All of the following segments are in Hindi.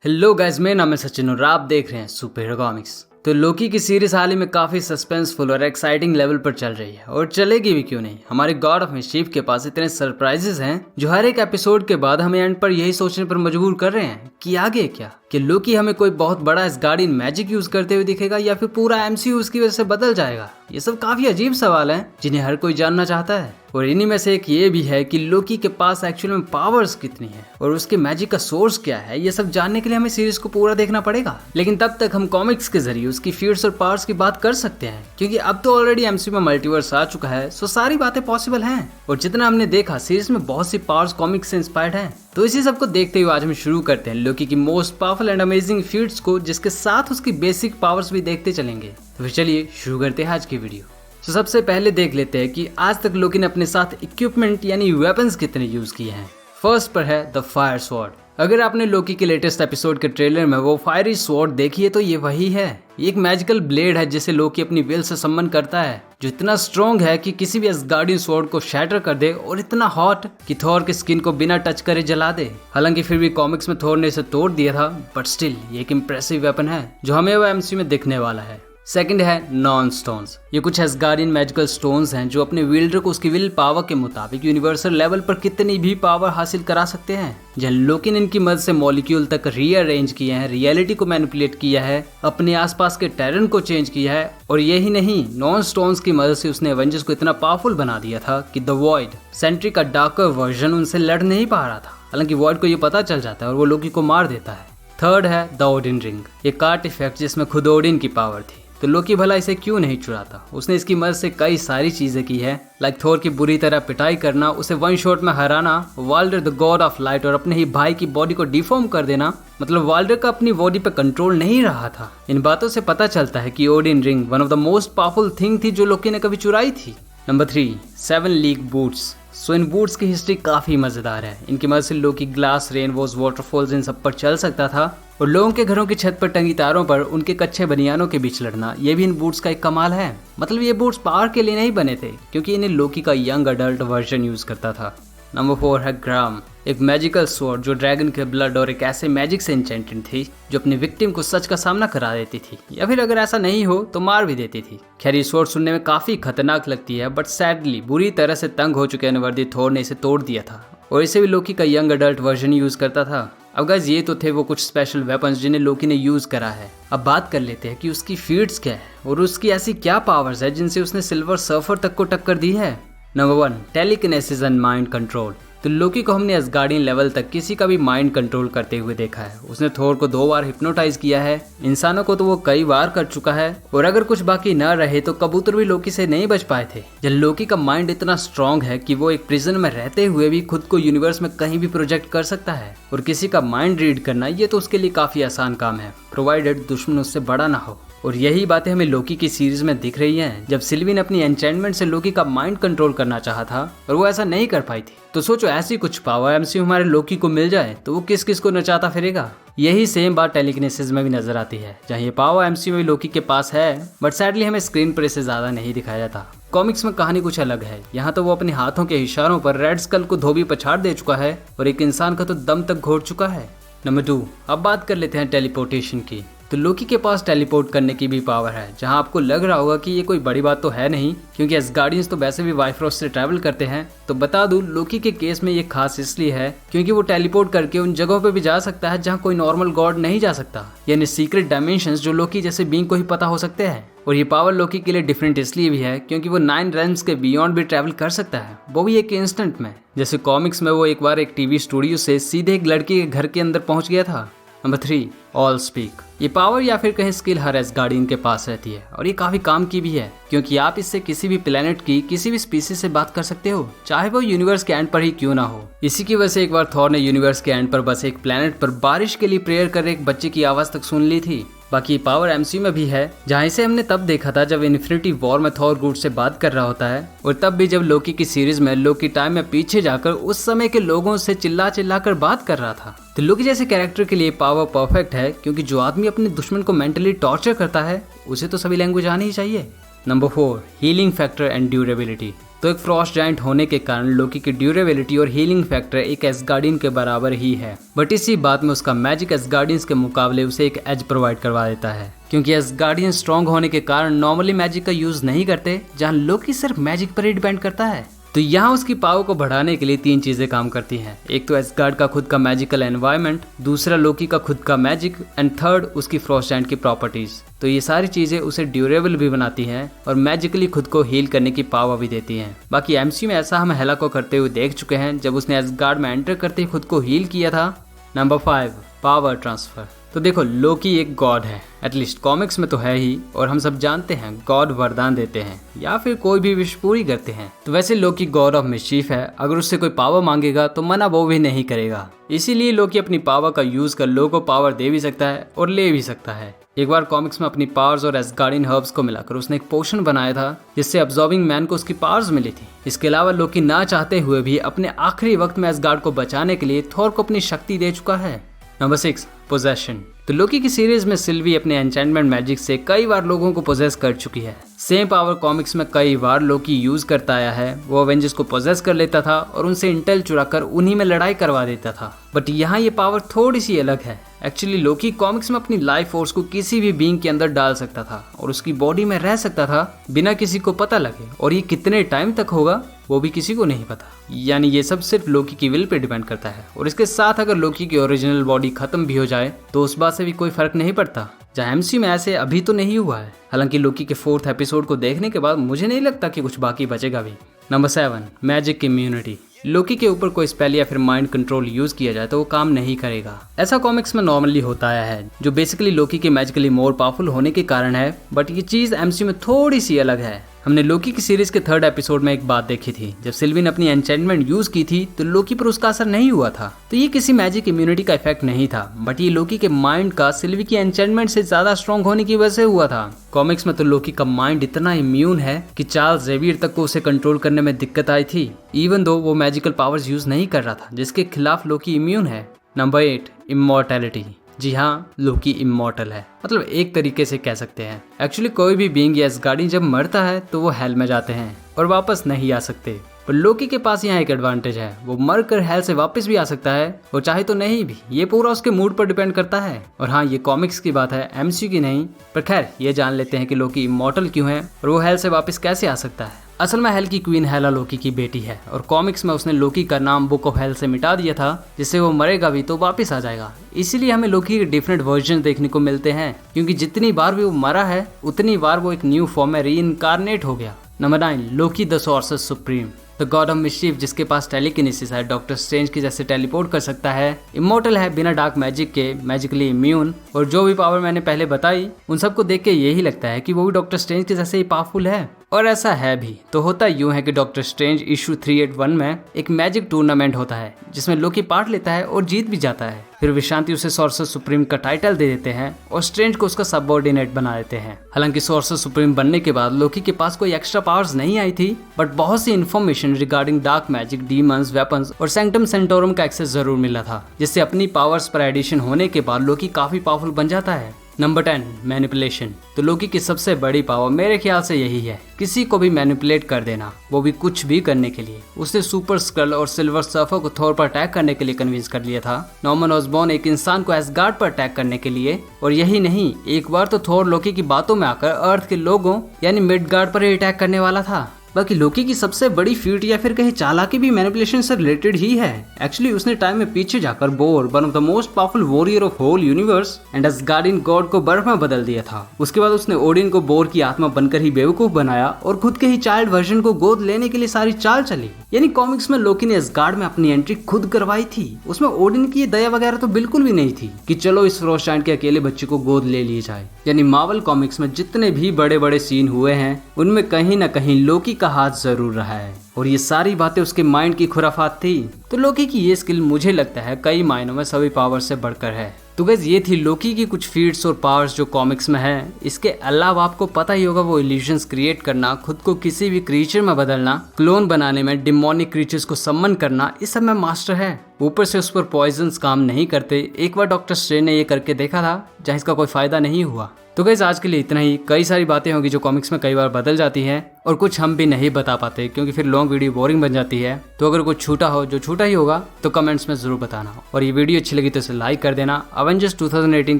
हेलो गाइस, मेरा नाम है सचिन और आप देख रहे हैं सुपर हीरो कॉमिक्स। तो लोकी की सीरीज हाल ही में काफी सस्पेंसफुल और एक्साइटिंग लेवल पर चल रही है और चलेगी भी क्यों नहीं। हमारे गॉड ऑफ मिस्चीफ के पास इतने सरप्राइजेस हैं जो हर एक एपिसोड के बाद हमें एंड पर यही सोचने पर मजबूर कर रहे हैं कि आगे क्या, कि लोकी हमें कोई बहुत बड़ा एसगार्डियन मैजिक यूज करते हुए दिखेगा या फिर पूरा एमसीयू उसकी वजह से बदल जाएगा। ये सब काफी अजीब सवाल हैं जिन्हें हर कोई जानना चाहता है। और इन्हीं में से एक ये भी है कि लोकी के पास एक्चुअल में पावर्स कितनी है और उसके मैजिक का सोर्स क्या है। ये सब जानने के लिए हमें सीरीज को पूरा देखना पड़ेगा, लेकिन तब तक हम कॉमिक्स के जरिए उसकी फीट्स और पावर्स की बात कर सकते हैं, क्योंकि अब तो ऑलरेडी एमसीयू में मल्टीवर्स आ चुका है, सो सारी बातें पॉसिबल हैं। और जितना हमने देखा सीरीज में बहुत सी पावर्स कॉमिक्स से इंस्पायर्ड हैं। तो इसी सब को देखते हुए आज हम शुरू करते हैं लोकी की most powerful and amazing feats को, जिसके साथ उसकी बेसिक पावर्स भी देखते चलेंगे। तो फिर चलिए शुरू करते हैं आज की वीडियो। तो सबसे पहले देख लेते हैं कि आज तक लोकी ने अपने साथ इक्विपमेंट यानी वेपन्स कितने यूज किए हैं। फर्स्ट पर है द फायर स्वॉर्ड। अगर आपने लोकी के लेटेस्ट एपिसोड के ट्रेलर में वो फायरी स्वॉर्ड देखी है तो ये वही है। ये एक मैजिकल ब्लेड है जिसे लोकी अपनी विल से समन करता है, जो इतना स्ट्रॉन्ग है कि किसी भी एसगार्डियन स्वॉर्ड को शैटर कर दे और इतना हॉट कि थॉर की स्किन को बिना टच करे जला दे। हालांकि फिर भी कॉमिक्स में थॉर ने इसे तोड़ दिया था, बट स्टिल ये एक इम्प्रेसिव वेपन है जो हमें वो एमसीयू में दिखने वाला है। सेकंड है नॉन स्टोन्स। ये कुछ एसगार्डियन मैजिकल स्टोन्स हैं जो अपने विल्डर को उसकी विल पावर के मुताबिक यूनिवर्सल लेवल पर कितनी भी पावर हासिल करा सकते हैं। जहाँ लोकी ने इनकी मदद से मॉलिक्यूल तक रीअरेंज किए हैं, रियलिटी को मैनिपुलेट किया है, अपने आसपास के टेरेन को चेंज किया है, और यही नहीं, नॉन स्टोन्स की मदद से उसने एवेंजर्स को इतना पावरफुल बना दिया था कि द वॉइड, सेंट्री का डार्कर वर्जन, उनसे लड़ नहीं पा रहा था। हालांकि वॉइड को ये पता चल जाता है और वो लोकी को मार देता है। थर्ड है द ओडिन रिंग। ये कार्ट इफेक्ट जिसमें खुद ओडिन की पावर थी, तो लोकी भला इसे क्यों नहीं चुराता। उसने इसकी मदद से कई सारी चीजें की है, लाइक थोर की बुरी तरह पिटाई करना, उसे वन शॉट में हराना, वाल्डर द गॉड ऑफ लाइट और अपने ही भाई की बॉडी को डिफॉर्म कर देना। मतलब वाल्डर का अपनी बॉडी पे कंट्रोल नहीं रहा था। इन बातों से पता चलता है कि Odin ring one of the most powerful thing थी जो लोकी ने कभी चुराई थी। Number 3, 7 league boots. सो इन बूट्स की हिस्ट्री काफी मजेदार है। इनकी मदद से लोकी ग्लास, रेनबोज, वाटरफॉल्स इन सब पर चल सकता था और लोगों के घरों की छत पर टंगी तारों पर उनके कच्चे बनियानों के बीच लड़ना, ये भी इन बूट्स का एक कमाल है। मतलब ये बूट्स पावर के लिए नहीं बने थे, क्योंकि इन्हें लोकी का यंग अडल्ट वर्जन यूज करता था। नंबर 4 है ग्राम। एक मैजिकल स्वॉर्ड जो ड्रैगन के ब्लड और एक ऐसे मैजिक से एन्चेंटेड थी जो अपने विक्टिम को सच का सामना करा देती थी, या फिर अगर ऐसा नहीं हो तो मार भी देती थी। खैर ये स्वॉर्ड सुनने में काफी खतरनाक लगती है, बट सैडली बुरी तरह से तंग हो चुके अनवर्दी थोर ने इसे तोड़ दिया था और इसे भी लोकी का यंग अडल्ट वर्जन यूज करता था। अब गाइस ये तो थे वो कुछ स्पेशल वेपन्स जिन्हें लोकी ने यूज करा है। अब बात कर लेते हैं कि उसकी फीट्स क्या है और उसकी ऐसी क्या पावर्स है जिनसे उसने सिल्वर सर्फर तक को टक्कर दी है। Number 1, telekinesis and mind control. तो लोकी को हमने एसगार्डियन लेवल तक किसी का भी माइंड कंट्रोल करते हुए देखा है। उसने थोर को 2 बार हिप्नोटाइज किया है, इंसानों को तो वो कई बार कर चुका है, और अगर कुछ बाकी न रहे तो कबूतर भी लोकी से नहीं बच पाए थे। जब लोकी का माइंड इतना स्ट्रांग है कि वो एक प्रिजन में रहते हुए भी खुद को यूनिवर्स में कहीं भी प्रोजेक्ट कर सकता है, और किसी का माइंड रीड करना ये तो उसके लिए काफी आसान काम है, प्रोवाइडेड दुश्मन उससे बड़ा ना हो। और यही बातें हमें लोकी की सीरीज में दिख रही हैं, जब सिल्वी अपनी एन्चेंटमेंट से लोकी का माइंड कंट्रोल करना चाहा था और वो ऐसा नहीं कर पाई थी। तो सोचो ऐसी कुछ पावर एमसीयू हमारे लोकी को मिल जाए तो वो किस किस को नचाता फिरेगा। यही सेम बात टेलीकिनेसिस में भी नजर आती है, जहाँ ये पावर एमसीयू में लोकी के पास है, बट सैडली हमें स्क्रीन पर इसे ज्यादा नहीं दिखाया जाता। कॉमिक्स में कहानी कुछ अलग है। यहाँ तो वो अपने हाथों के इशारों पर रेड स्कल को धोबी पछाड़ दे चुका है और एक इंसान का तो दम तक घोट चुका है। नंबर 2, अब बात कर लेते हैं टेलीपोर्टेशन की। तो लोकी के पास टेलीपोर्ट करने की भी पावर है, जहां आपको लग रहा होगा कि ये कोई बड़ी बात तो है नहीं, क्योंकि एसगार्डियंस तो वैसे भी बाइफ्रोस्ट से ट्रैवल करते हैं। तो बता दूं, लोकी के केस में ये खास इसलिए है क्योंकि वो टेलीपोर्ट करके उन जगहों पे भी जा सकता है जहां कोई नॉर्मल गॉड नहीं जा सकता, यानी सीक्रेट डायमेंशंस जो लोकी जैसे बीइंग को ही पता हो सकते हैं। और ये पावर लोकी के लिए डिफरेंट इसलिए भी है क्योंकि वो 9 रेल्म्स के बियॉन्ड भी ट्रैवल कर सकता है, वो भी एक इंस्टेंट में। जैसे कॉमिक्स में वो एक बार एक टीवी स्टूडियो से सीधे एक लड़की के घर के अंदर पहुंच गया था। Number 3, all speak. ये पावर या फिर कहीं स्किल हर एसगार्डियन के पास रहती है, और ये काफी काम की भी है, क्योंकि आप इससे किसी भी प्लेनेट की किसी भी स्पीसीज से बात कर सकते हो, चाहे वो यूनिवर्स के एंड पर ही क्यों ना हो। इसी की वजह से एक बार थॉर ने यूनिवर्स के एंड पर बस एक प्लेनेट पर बारिश के लिए प्रेयर कर एक बच्चे की आवाज तक सुन ली थी। बाकी पावर एमसीयू में भी है, जहाँ इसे हमने तब देखा था जब इन्फिनिटी वॉर में थॉर ग्रूट से बात कर रहा होता है, और तब भी जब लोकी की सीरीज में लोकी टाइम में पीछे जाकर उस समय के लोगों से चिल्ला चिल्ला कर बात कर रहा था। तो लोकी जैसे कैरेक्टर के लिए पावर परफेक्ट है, क्योंकि जो आदमी अपने दुश्मन को मेंटली टॉर्चर करता है उसे तो सभी लैंग्वेज आनी ही चाहिए। Number 4, healing factor and durability. तो एक फ्रॉस्ट जायंट होने के कारण लोकी की ड्यूरेबिलिटी और हीलिंग फैक्टर एक एसगार्डियन के बराबर ही है, बट इसी बात में उसका मैजिक एसगार्डियंस के मुकाबले उसे एक एज प्रोवाइड करवा देता है, क्योंकि एसगार्डियन स्ट्रॉन्ग होने के कारण नॉर्मली मैजिक का यूज नहीं करते, जहाँ लोकी सिर्फ मैजिक पर ही डिपेंड करता है। तो यहाँ उसकी पावर को बढ़ाने के लिए 3 चीजें काम करती हैं। एक तो एसगार्ड का खुद का मैजिकल एनवायरनमेंट, दूसरा लोकी का खुद का मैजिक, एंड थर्ड उसकी फ्रॉस्ट जायंट की प्रॉपर्टीज। तो ये सारी चीजें उसे ड्यूरेबल भी बनाती हैं और मैजिकली खुद को हील करने की पावर भी देती हैं। बाकी एमसीयू में ऐसा हम हेला को करते हुए देख चुके हैं जब उसने एसगार्ड में एंटर करते ही खुद को हील किया था। Number 5, power transfer. तो देखो, लोकी एक गॉड है, एटलीस्ट कॉमिक्स में तो है ही, और हम सब जानते हैं गॉड वरदान देते हैं या फिर कोई भी विश पूरी करते हैं। तो वैसे लोकी गॉड ऑफ मिस्चीफ है, अगर उससे कोई पावर मांगेगा तो मना वो भी नहीं करेगा। इसीलिए लोकी अपनी पावर का यूज कर लोगों को पावर दे भी सकता है और ले भी सकता है। एक बार कॉमिक्स में अपनी पावर्स और एसगार्डियन हर्ब्स को मिलाकर उसने एक पोशन बनाया था जिससे अब्जॉर्बिंग मैन को उसकी पावर्स मिली थी। इसके अलावा लोकी ना चाहते हुए भी अपने आखिरी वक्त में एसगार्ड को बचाने के लिए थोर को अपनी शक्ति दे चुका है। Number 6, possession. तो लोकी की सीरीज में सिल्वी अपने एन्चेंटमेंट मैजिक से कई बार लोगों को पोजेस कर चुकी है। सेम पावर कॉमिक्स में कई बार लोकी यूज करता आया है। वो अवेंजर्स को पोजेस कर लेता था और उनसे इंटेल चुराकर उन्हीं में लड़ाई करवा देता था, बट यहाँ ये पावर थोड़ी सी अलग है। एक्चुअली लोकी कॉमिक्स में अपनी लाइफ फोर्स को किसी भी बीइंग के अंदर डाल सकता था और उसकी बॉडी में रह सकता था बिना किसी को पता लगे, और ये कितने टाइम तक होगा वो भी किसी को नहीं पता। यानी ये सब सिर्फ लोकी की विल पे डिपेंड करता है। और इसके साथ अगर लोकी की ओरिजिनल बॉडी खत्म भी हो जाए तो उस बात से भी कोई फर्क नहीं पड़ता, जहाँ एमसीयू में ऐसे अभी तो नहीं हुआ है। हालांकि लोकी के 4th एपिसोड को देखने के बाद मुझे नहीं लगता कि कुछ बाकी बचेगा भी। Number 7, magic immunity. लोकी के ऊपर कोई स्पेल या फिर माइंड कंट्रोल यूज किया जाए तो वो काम नहीं करेगा। ऐसा कॉमिक्स में नॉर्मली होता आया है, जो बेसिकली लोकी के मैजिकली मोर पावरफुल होने के कारण है, बट ये चीज एमसीयू में थोड़ी सी अलग है। हमने लोकी की सीरीज के 3rd एपिसोड में एक बात देखी थी, जब सिल्वी ने अपनी एन्चेंटमेंट यूज की थी तो लोकी पर उसका असर नहीं हुआ था। तो ये किसी मैजिक इम्यूनिटी का इफेक्ट नहीं था, बट ये लोकी के माइंड का सिल्वी की एन्चेंटमेंट से ज्यादा स्ट्रॉन्ग होने की वजह से हुआ था। कॉमिक्स में तो लोकी का माइंड इतना इम्यून है कि चार्ल्स ज़ेवियर तक को उसे कंट्रोल करने में दिक्कत आई थी, इवन दो वो मैजिकल पावर्स यूज नहीं कर रहा था, जिसके खिलाफ लोकी इम्यून है। Number 8, immortality. जी हाँ, लोकी इमॉर्टल है, मतलब एक तरीके से कह सकते हैं। एक्चुअली कोई भी बीइंग या एसगार्डियन जब मरता है तो वो हेल में जाते हैं और वापस नहीं आ सकते, पर लोकी के पास यहाँ एक एडवांटेज है, वो मर कर हेल से वापस भी आ सकता है और चाहे तो नहीं भी। ये पूरा उसके मूड पर डिपेंड करता है। और हाँ, ये कॉमिक्स की बात है, एमसीयू की नहीं। पर खैर, ये जान लेते हैं कि लोकी इमॉर्टल क्यों है और वो हेल से वापस कैसे आ सकता है। असल में हेल की क्वीन हेला लोकी की बेटी है और कॉमिक्स में उसने लोकी का नाम बुक ऑफ हेल से मिटा दिया था, जिससे वो मरेगा भी तो वापस आ जाएगा। इसीलिए हमें लोकी के डिफरेंट वर्जन देखने को मिलते हैं, क्योंकि जितनी बार भी वो मरा है उतनी बार वो एक न्यू फॉर्म में रीइनकार्नेट हो गया। Number 9, Loki the sorcerer supreme. The God of mischief, जिसके पास टेलीकिनेसिस है, डॉक्टर स्ट्रेंज की जैसे टेलीपोर्ट कर सकता है, इमॉर्टल है, बिना डार्क मैजिक के, मैजिकली इम्यून, और जो भी पावर मैंने पहले बताई उन सबको देख के यही लगता है कि वो भी डॉक्टर स्ट्रेंज के जैसे ही पावरफुल है। और ऐसा है भी। तो होता यूं है कि डॉक्टर स्ट्रेंज इशू 381 में एक मैजिक टूर्नामेंट होता है जिसमें लोकी पार्ट लेता है और जीत भी जाता है। फिर विशांति उसे सॉर्सर सुप्रीम का टाइटल दे देते हैं और स्ट्रेंज को उसका सबऑर्डिनेट बना देते हैं। हालांकि सॉर्सर सुप्रीम बनने के बाद लोकी के पास कोई एक्स्ट्रा पावर्स नहीं आई थी, बट बहुत सी information regarding dark magic, demons, weapons और सैंक्टम सेंटोरम का एक्सेस जरूर मिला था, जिससे अपनी पावर्स पर एडिशन होने के बाद लोकी काफी पावरफुल बन जाता है। Number 10, manipulation. तो लोकी की सबसे बड़ी पावर मेरे ख्याल से यही है, किसी को भी मैनिपुलेट कर देना, वो भी कुछ भी करने के लिए। उसने सुपर स्कल और सिल्वर सर्फर को थोर पर अटैक करने के लिए कन्विंस कर लिया था, नॉर्मन ऑसबॉर्न एक इंसान को एसगार्ड पर अटैक करने के लिए, और यही नहीं, एक बार तो थोर लोकी की बातों में आकर अर्थ के लोगों यानी मिडगार्ड पर ही अटैक करने वाला था। बाकी लोकी की सबसे बड़ी फीट या फिर कहीं चालाकी भी मैनिपुलेशन से रिलेटेड ही है। एक्चुअली उसने टाइम में पीछे जाकर Bor, one of the most powerful warrior of whole universe and Asgardian god को बर्फ में बदल दिया था। उसके बाद उसने ओडिन को बोर की आत्मा बनकर ही बेवकूफ बनाया और खुद के ही चाइल्ड वर्जन को गोद लेने के लिए सारी चाल चली। यानी कॉमिक्स में लोकी ने एसगार्ड में अपनी एंट्री खुद करवाई थी। उसमें ओडिन की दया वगैरह तो बिल्कुल भी नहीं थी कि चलो इस फ्रोस्टाइंड के अकेले बच्चे को गोद ले लिए जाए। यानी मार्वल कॉमिक्स में जितने भी बड़े बड़े सीन हुए हैं उनमें कहीं ना कहीं लोकी का हाथ जरूर रहा है, और ये सारी बातें उसके माइंड की खुराफात थी। तो लोकी की ये स्किल मुझे लगता है कई मायनों में सभी पावर से बढ़कर है। तो गाइस, ये थी लोकी की कुछ फीट्स और पावर्स जो कॉमिक्स में है। इसके अलावा आपको पता ही होगा वो इल्यूजन्स क्रिएट करना, खुद को किसी भी क्रीचर में बदलना, क्लोन बनाने में, डिमोनिक क्रीचर्स को सम्मन करना, इस सब में मास्टर है। ऊपर से उस पर पॉइजन्स काम नहीं करते। एक बार डॉक्टर स्ट्रेंज ने ये करके देखा था, जहाँ इसका कोई फायदा नहीं हुआ। तो गाइस आज के लिए इतना ही। कई सारी बातें होंगी जो कॉमिक्स में कई बार बदल जाती हैं और कुछ हम भी नहीं बता पाते क्योंकि फिर लॉन्ग वीडियो बोरिंग बन जाती है। तो अगर कुछ छूटा हो, जो छूटा ही होगा, तो कमेंट्स में जरूर बताना। और ये वीडियो अच्छी लगी तो इसे लाइक कर देना। अवेंजर्स 2018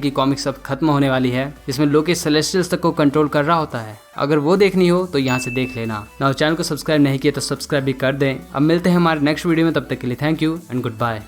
की कॉमिक्स अब खत्म होने वाली है, जिसमें लोकी सेलेस्टियल्स तक को कंट्रोल कर रहा होता है। अगर वो देखनी हो तो यहाँ से देख लेना। ना चैनल को सब्सक्राइब नहीं किया तो सब्सक्राइब भी कर दें। अब मिलते हैं हमारे नेक्स्ट वीडियो में, तब तक के लिए thank you and good bye.